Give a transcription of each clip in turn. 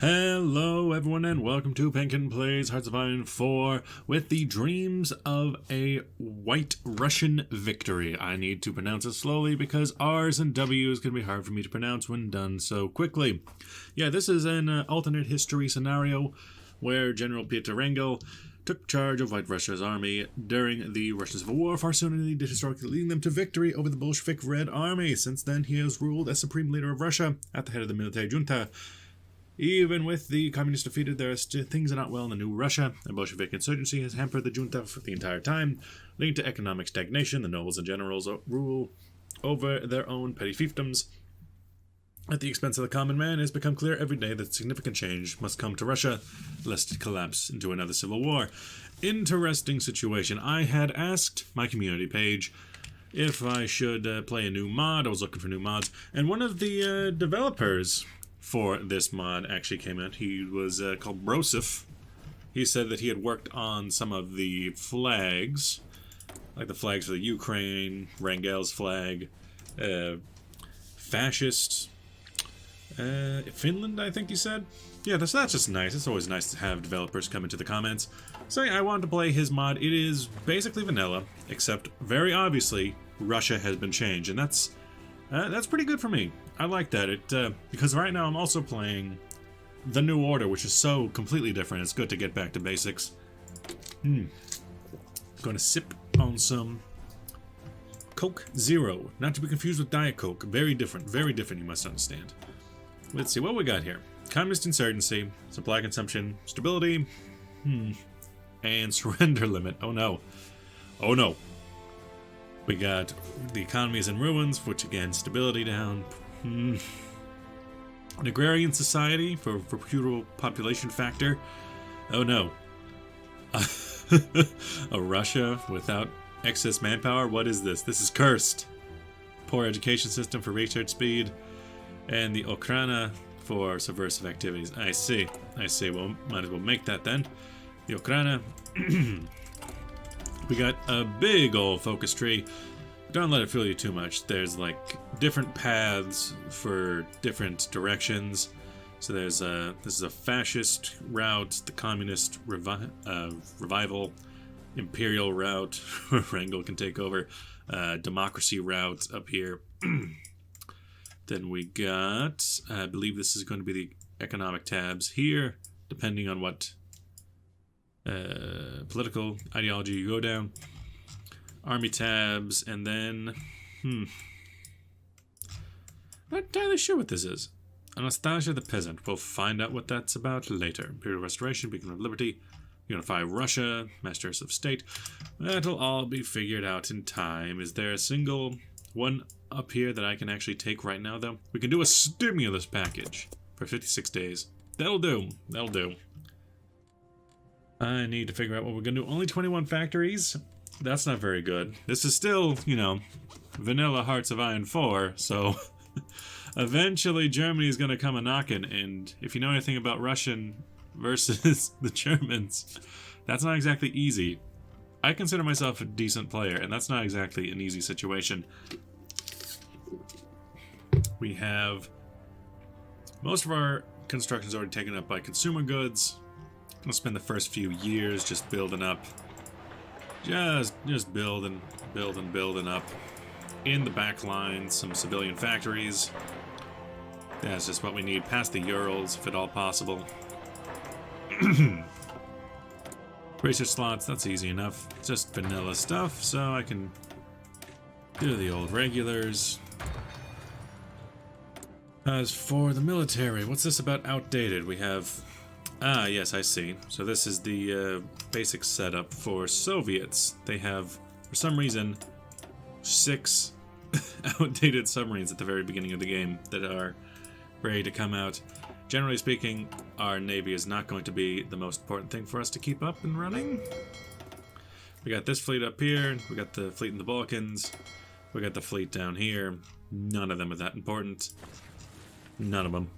Hello everyone and welcome to Penkin Plays Hearts of Iron 4 with the dreams of a white Russian victory. I need to pronounce it slowly because R's and W's can be hard for me to pronounce when done so quickly. Yeah, this is an alternate history scenario where General Petrograd took charge of White Russia's army during the Russian Civil War, far sooner than he did historically, leading them to victory over the Bolshevik Red Army. Since then, he has ruled as supreme leader of Russia at the head of the military junta. Even with the communists defeated, things are not well in the new Russia, and Bolshevik insurgency has hampered the junta for the entire time, leading to economic stagnation. The nobles and generals rule over their own petty fiefdoms at the expense of the common man. It has become clear every day that significant change must come to Russia, lest it collapse into another civil war. Interesting situation. I had asked my community page if I should play a new mod. I was looking for new mods, and one of the developers for this mod actually came out. He was called Brosif. He said that he had worked on some of the flags, like the flags for the Ukraine, Rangel's flag, fascist, Finland, I think he said. Yeah, that's just nice. It's always nice to have developers come into the comments. So yeah, I wanted to play his mod. It is basically vanilla, except very obviously Russia has been changed, and that's pretty good for me. I like that. Because right now I'm also playing the New Order, which is so completely different. It's good to get back to basics. Going to sip on some Coke Zero, not to be confused with Diet Coke. Very different, you must understand. Let's see what we got here. Communist insurgency, supply consumption, stability, and surrender limit. Oh no. Oh no. We got the economy is in ruins, which again, stability down. An agrarian society for pure population factor. Oh no. A Russia without excess manpower? What is this? This is cursed. Poor education system for research speed. And the Okrana for subversive activities. I see. Well, might as well make that then. The Okrana. We got a big old focus tree. Don't let it fool you too much. There's like different paths for different directions. So there's this is a fascist route, the communist revival, imperial route, where Wrangel can take over, democracy route up here. Then we got, I believe this is going to be the economic tabs here, depending on what political ideology you go down. Army tabs, and then, not entirely sure what this is. Anastasia the Peasant. We'll find out what that's about later. Imperial Restoration, Beacon of Liberty, Unify Russia, Masters of State. That'll all be figured out in time. Is there a single one up here that I can actually take right now, though? We can do a stimulus package for 56 days. That'll do. I need to figure out what we're going to do. Only 21 factories? That's not very good. This is still, vanilla Hearts of Iron 4, so eventually Germany is going to come a-knocking, and if you know anything about Russian versus the Germans, that's not exactly easy. I consider myself a decent player, and that's not exactly an easy situation. We have most of our construction's already taken up by consumer goods. I'm going to spend the first few years just building up. Just building up. In the back lines, some civilian factories. That's just what we need. Past the Urals, if at all possible. Research slots, that's easy enough. Just vanilla stuff, so I can do the old regulars. As for the military, what's this about outdated? We have... Ah, yes, I see. So this is the basic setup for Soviets. They have, for some reason, 6 outdated submarines at the very beginning of the game that are ready to come out. Generally speaking, our Navy is not going to be the most important thing for us to keep up and running. We got this fleet up here. We got the fleet in the Balkans. We got the fleet down here. None of them are that important. None of them.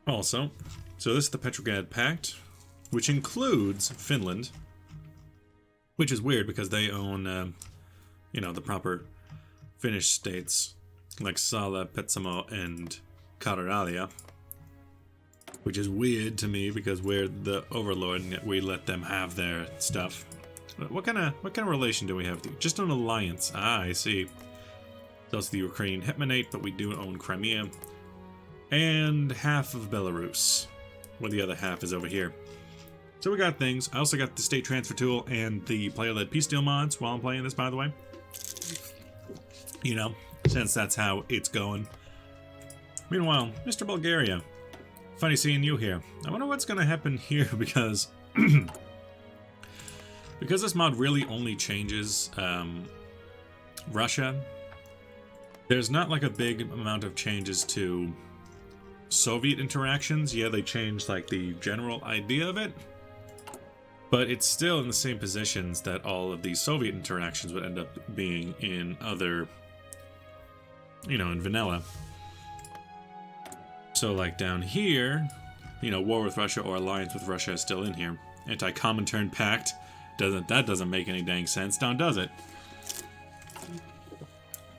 Also, so this is the Petrograd Pact, which includes Finland, which is weird because they own, the proper Finnish states like Sala, Petsamo, and Karelalia. which is weird to me because we're the overlord and yet we let them have their stuff. What kind of relation do we have? Just an alliance. Ah, I see. It's also the Ukrainian Hetmanate, but we do own Crimea. And half of Belarus, where the other half is over here. So we got things. I also got the state transfer tool and the player-led peace deal mods while I'm playing this, by the way. You know, since that's how it's going. Meanwhile, Mr. Bulgaria. Funny seeing you here. I wonder what's going to happen here because... because this mod really only changes Russia, there's not like a big amount of changes to Soviet interactions. Yeah, they changed like the general idea of it, but it's still in the same positions that all of these Soviet interactions would end up being in other, you know, in vanilla. So like down here, you know, war with Russia or alliance with Russia is still in here. Anti-Comintern Pact. That doesn't make any dang sense, now does it?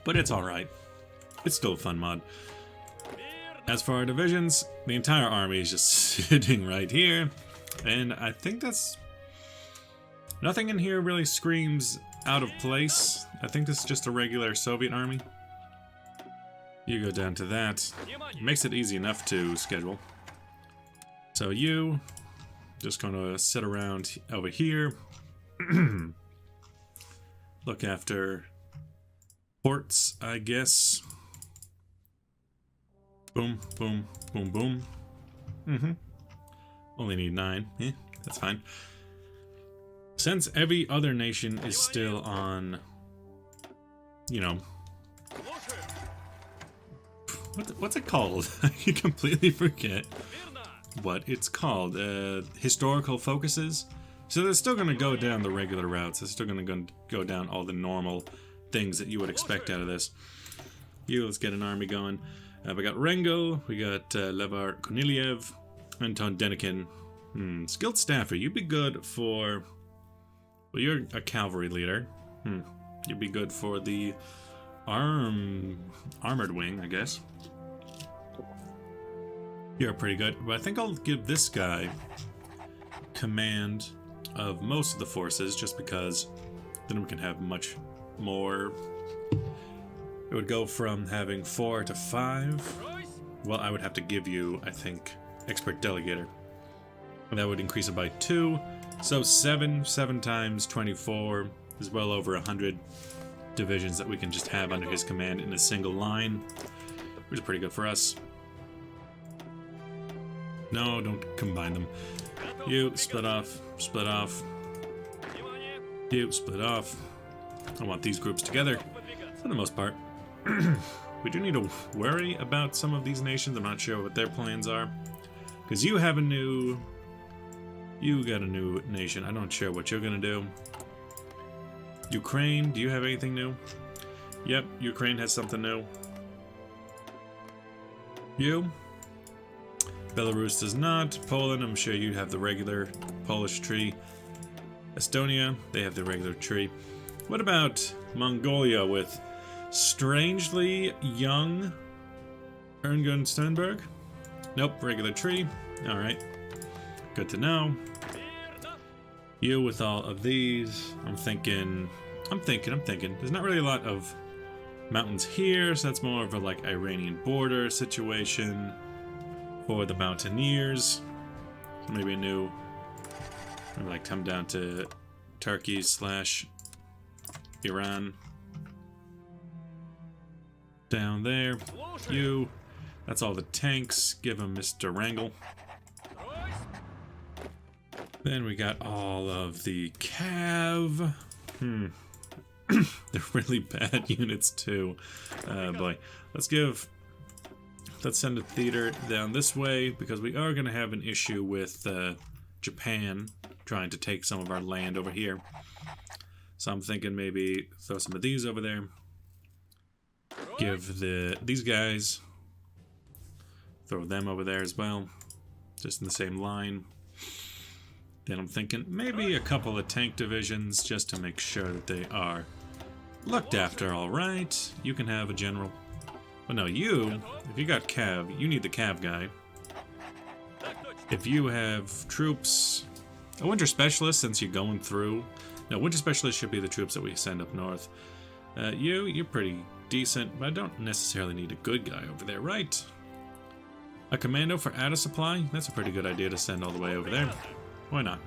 But it's alright. It's still a fun mod. As for our divisions, the entire army is just sitting right here. And I think that's... nothing in here really screams out of place. I think this is just a regular Soviet army. You go down to that. It makes it easy enough to schedule. So you... just gonna sit around over here. Look after ports, I guess. Boom, boom, boom, boom. Only need 9. That's fine. Since every other nation is still on, you know, what's it called? I completely forget what it's called. Historical focuses. So they're still going to go down the regular routes. They're still going to go down all the normal things that you would expect out of this. Let's get an army going. We got Rengo, we got Levar Korniliev, Anton Denikin. Skilled staffer, you'd be good for... well, you're a cavalry leader. You'd be good for the armored wing, I guess. You're pretty good. But I think I'll give this guy command of most of the forces, just because then we can have much more. It would go from having 4 to 5. Well, I would have to give you, I think, expert delegator. And that would increase it by 2. So 7 times 24 is well over 100 divisions that we can just have under his command in a single line, which is pretty good for us. No, don't combine them. You, split off, split off. You, split off. I want these groups together, for the most part. We do need to worry about some of these nations. I'm not sure what their plans are. Because you have a new... you got a new nation. I'm not sure what you're going to do. Ukraine, do you have anything new? Yep, Ukraine has something new. You? Belarus does not. Poland, I'm sure you have the regular Polish tree. Estonia, they have the regular tree. What about Mongolia with strangely young Erngun Sternberg? Nope, regular tree. Alright. Good to know. You with all of these. I'm thinking. There's not really a lot of mountains here, so that's more of a like Iranian border situation for the mountaineers. So maybe a new, maybe like come down to Turkey / Iran. Down there. You. That's all the tanks. Give them Mr. Wrangle. Then we got all of the Cav. They're really bad units too. Boy. Let's send a theater down this way, because we are going to have an issue with Japan trying to take some of our land over here. So I'm thinking maybe throw some of these over there. Give these guys, throw them over there as well, just in the same line. Then I'm thinking maybe a couple of tank divisions just to make sure that they are looked after all right. You can have a general. But no, if you got Cav, you need the Cav guy. If you have troops, a winter specialist, since you're going through. No, winter specialist should be the troops that we send up north. You're pretty decent, but I don't necessarily need a good guy over there, right? A commando for added supply? That's a pretty good idea to send all the way over there. Why not?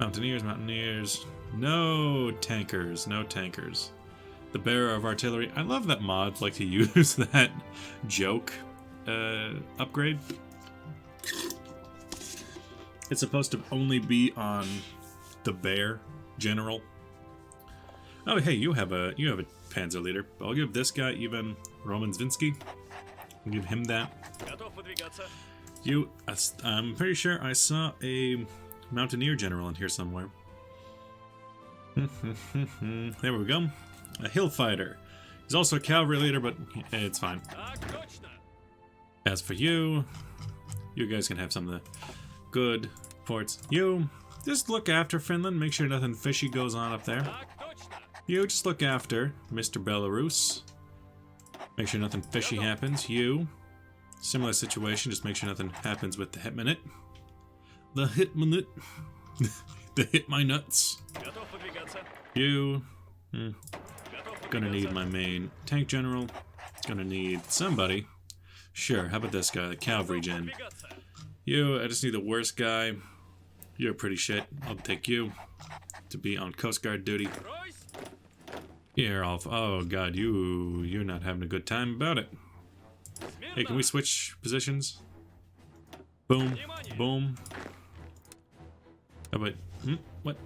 Mountaineers, mountaineers. No tankers, no tankers. The bearer of artillery. I love that mods like to use that joke upgrade. It's supposed to only be on the bear general. Oh, hey, you have a panzer leader. I'll give this guy even Roman Zvinsky. I'll give him that. I'm pretty sure I saw a mountaineer general in here somewhere. There we go. A hill fighter. He's also a cavalry leader, but it's fine. As for you, you guys can have some of the good ports. You, just look after Finland. Make sure nothing fishy goes on up there. You, just look after Mr. Belarus. Make sure nothing fishy happens. You, similar situation. Just make sure nothing happens with the Hitmanate. The Hitmanate. The Hit My Nuts. You, gonna need my main tank general. Gonna need somebody. Sure, how about this guy, the cavalry gen? You, I just need the worst guy. You're pretty shit. I'll take you to be on Coast Guard duty. You're off. Oh god, you're not having a good time about it. Hey, can we switch positions? Boom, boom. How about what?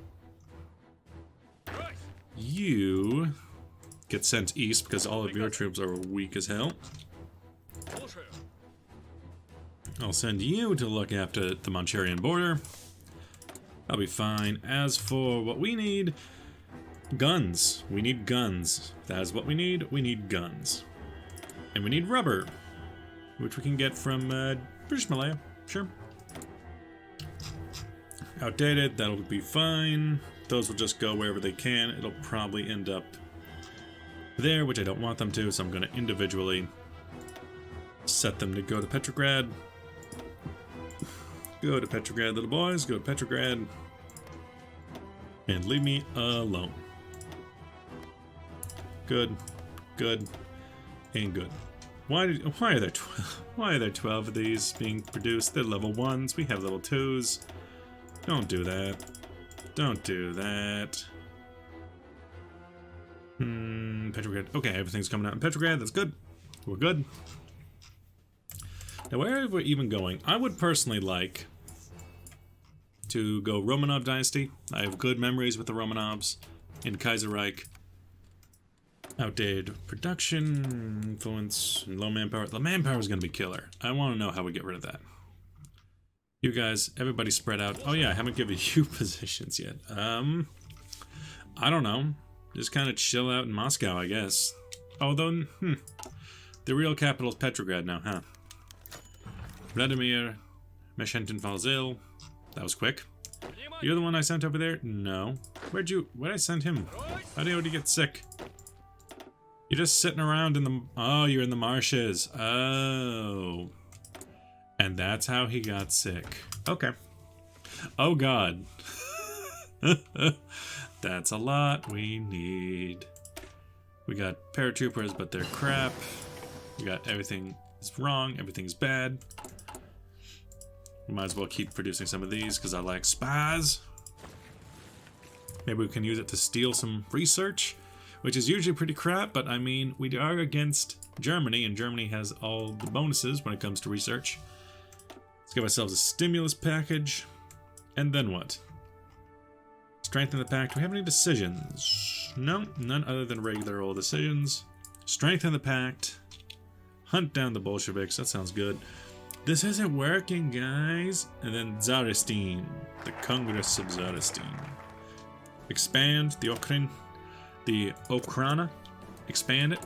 You get sent east because all of your troops are weak as hell. I'll send you to look after the Manchurian border. I'll be fine. As for what we need, guns. We need guns. That is what we need. We need guns. And we need rubber, which we can get from British Malaya. Sure. Outdated. That'll be fine. Those will just go wherever they can. It'll probably end up there, which I don't want them to, so I'm going to individually set them to go to Petrograd. Go to Petrograd, little boys. Go to Petrograd. And leave me alone. Good, good, and good. Why are there 12? Why are there 12 of these being produced? They're level 1s. We have level 2s. Don't do that. Don't do that. Petrograd. Okay, everything's coming out in Petrograd. That's good. We're good. Now, where are we even going? I would personally like to go Romanov Dynasty. I have good memories with the Romanovs in Kaiserreich. Outdated production, influence, and low manpower. The manpower is going to be killer. I want to know how we get rid of that. You guys, everybody spread out. Oh yeah, I haven't given you positions yet. I don't know. Just kind of chill out in Moscow, I guess. Although, the real capital is Petrograd now, huh? Vladimir Meshentin-Falzil. That was quick. You're the one I sent over there? No. Where'd I send him? How did he get sick? You're just sitting around in the... Oh, you're in the marshes. Oh. And that's how he got sick. Okay. Oh, God. That's a lot we need. We got paratroopers, but they're crap. We got everything is wrong. Everything's bad. We might as well keep producing some of these because I like spies. Maybe we can use it to steal some research, which is usually pretty crap, but I mean, we are against Germany, and Germany has all the bonuses when it comes to research. Let's give ourselves a stimulus package. And then what? Strengthen the pact. Do we have any decisions? No, none other than regular old decisions. Strengthen the pact. Hunt down the Bolsheviks. That sounds good. This isn't working, guys. And then Tsaristine. The Congress of Tsaristine. Expand the Okrana. Expand it.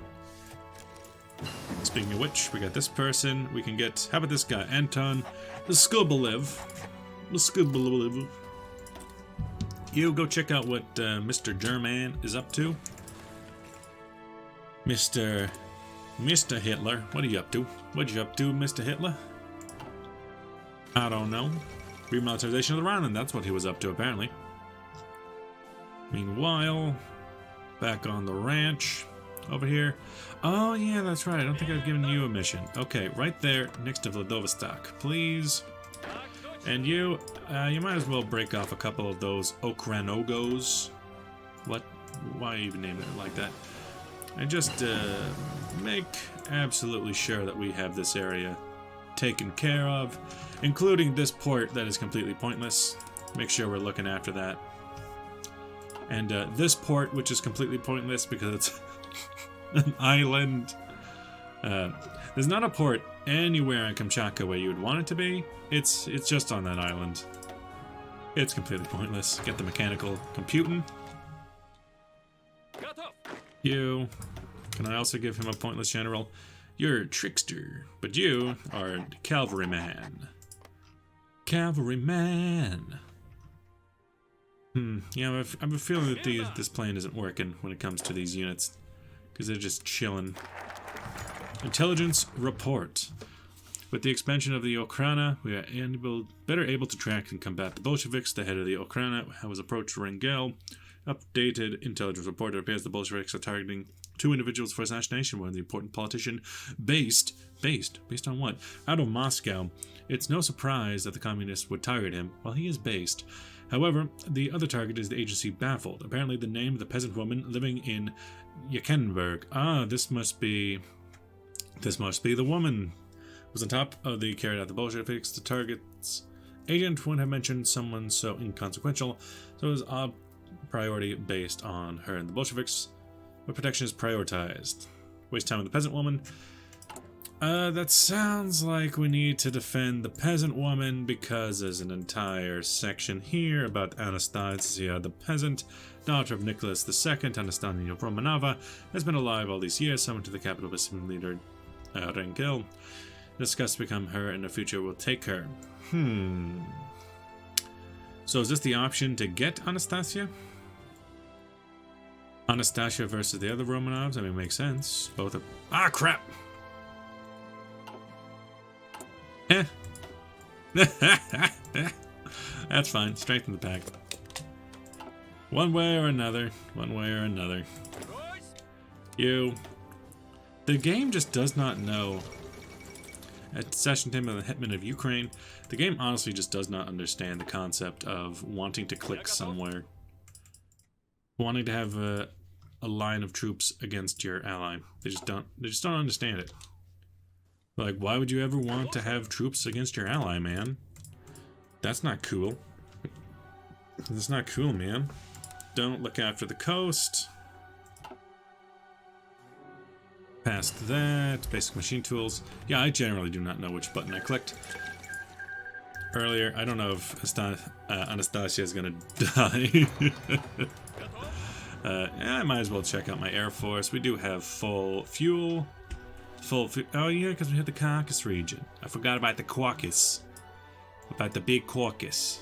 Speaking of which, we got this person. We can get... How about this guy? Anton Skubalev. You go check out what Mr. German is up to. Mr. Hitler. What are you up to? What you up to, Mr. Hitler? I don't know. Remilitarization of the island, that's what he was up to, apparently. Meanwhile, back on the ranch, over here. Oh, yeah, that's right. I don't think I've given you a mission. Okay, right there, next to Vladivostok, please. And you might as well break off a couple of those Okranogos. What? Why even name it like that? And just make absolutely sure that we have this area taken care of, including this port that is completely pointless. Make sure we're looking after that. And this port, which is completely pointless because it's an island. There's not a port anywhere in Kamchatka where you would want it to be. It's just on that island. It's completely pointless. Get the mechanical computing. You. Can I also give him a pointless general? You're a trickster, but you are a cavalryman. Cavalryman. Yeah, I have a feeling that this plan isn't working when it comes to these units, because they're just chilling. Intelligence report. With the expansion of the Okrana, we are better able to track and combat the Bolsheviks. The head of the Okrana has approached Rengel. Updated intelligence report. It appears the Bolsheviks are targeting 2 individuals for assassination. One of the important politician based on what? Out of Moscow. It's no surprise that the communists would target him while he is based. However, the other target is the agency baffled. Apparently the name of the peasant woman living in Yekaterinburg. Ah, this must be the woman who was on top of the carried out the Bolsheviks. The target's agent wouldn't have mentioned someone so inconsequential, so it was a priority based on her and the Bolsheviks. What protection is prioritized? Waste time with the peasant woman. That sounds like we need to defend the peasant woman because there's an entire section here about Anastasia the peasant, daughter of Nicholas II. Anastasia Romanova has been alive all these years, summoned to the capital of Sim leader Rengel. Discussed to become her, and the future will take her. So is this the option to get Anastasia? Anastasia versus the other Romanovs? I mean, it makes sense. Both are... Ah, crap! Eh. That's fine. Strengthen the pack. One way or another. One way or another. You. The game just does not know. At session time of the Hetman of Ukraine, the game honestly just does not understand the concept of wanting to click somewhere. Wanting to have a line of troops against your ally. They just don't understand it. Like, why would you ever want to have troops against your ally, man? That's not cool. That's not cool, man. Don't look after the coast. Past that, basic machine tools. Yeah, I generally do not know which button I clicked earlier. I don't know if Anastasia is gonna die. Yeah, I might as well check out my Air Force. We do have full fuel. Oh yeah, because we had the Caucasus region. I forgot about the Caucasus. About the big Caucasus.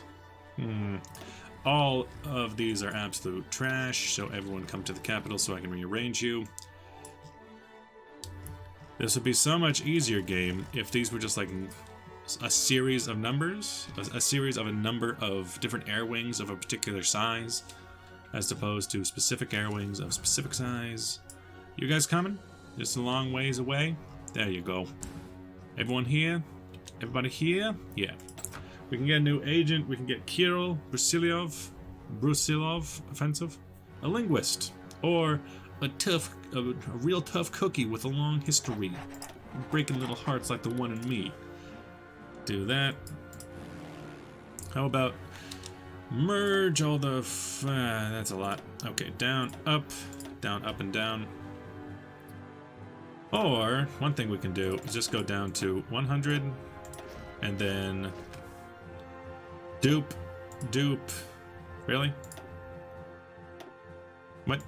All of these are absolute trash, so everyone come to the capital so I can rearrange you. This would be so much easier, game, if these were just like a series of numbers, a series of a number of different air wings of a particular size, as opposed to specific air wings of specific size. You guys coming? Just a long ways away? There you go. Everyone here? Everybody here? Yeah. We can get a new agent. We can get Kirill Brusilov offensive, a linguist, or a real tough cookie with a long history, breaking little hearts like the one in me. Do that. How about merge all the... that's a lot. Okay, down, up, and down. Or, one thing we can do is just go down to 100, and then dupe. Really? What?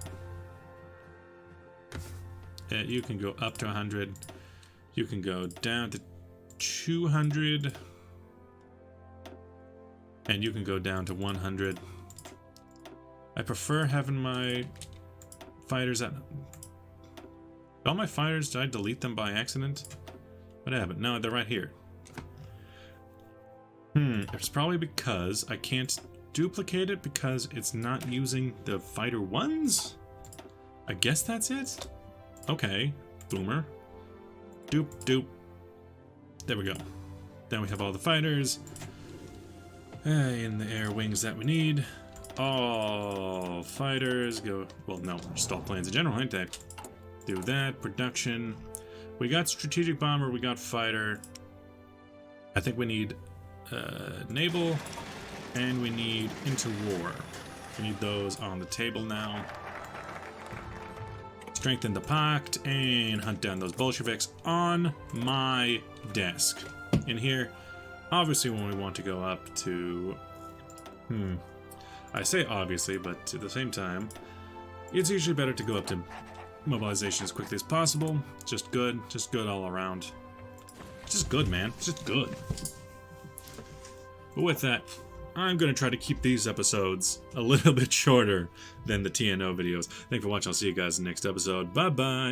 You can go up to 100. You can go down to 200. And you can go down to 100. I prefer having my fighters at... All my fighters, did I delete them by accident? What happened? No, they're right here. It's probably because I can't duplicate it because it's not using the fighter ones? I guess that's it? Okay, boomer. Doop, doop. There we go. Then we have all the fighters in the air wings that we need. All fighters go. Well, no, just all planes in general, ain't they? Do that. Production. We got strategic bomber. We got fighter. I think we need naval, and we need interwar. We need those on the table now. Strengthen the pact and hunt down those Bolsheviks on my desk. In here, obviously when we want to go up to... I say obviously, but at the same time, it's usually better to go up to mobilization as quickly as possible. Just good all around. Just good, man. Just good. But with that, I'm going to try to keep these episodes a little bit shorter than the TNO videos. Thanks for watching. I'll see you guys in the next episode. Bye-bye.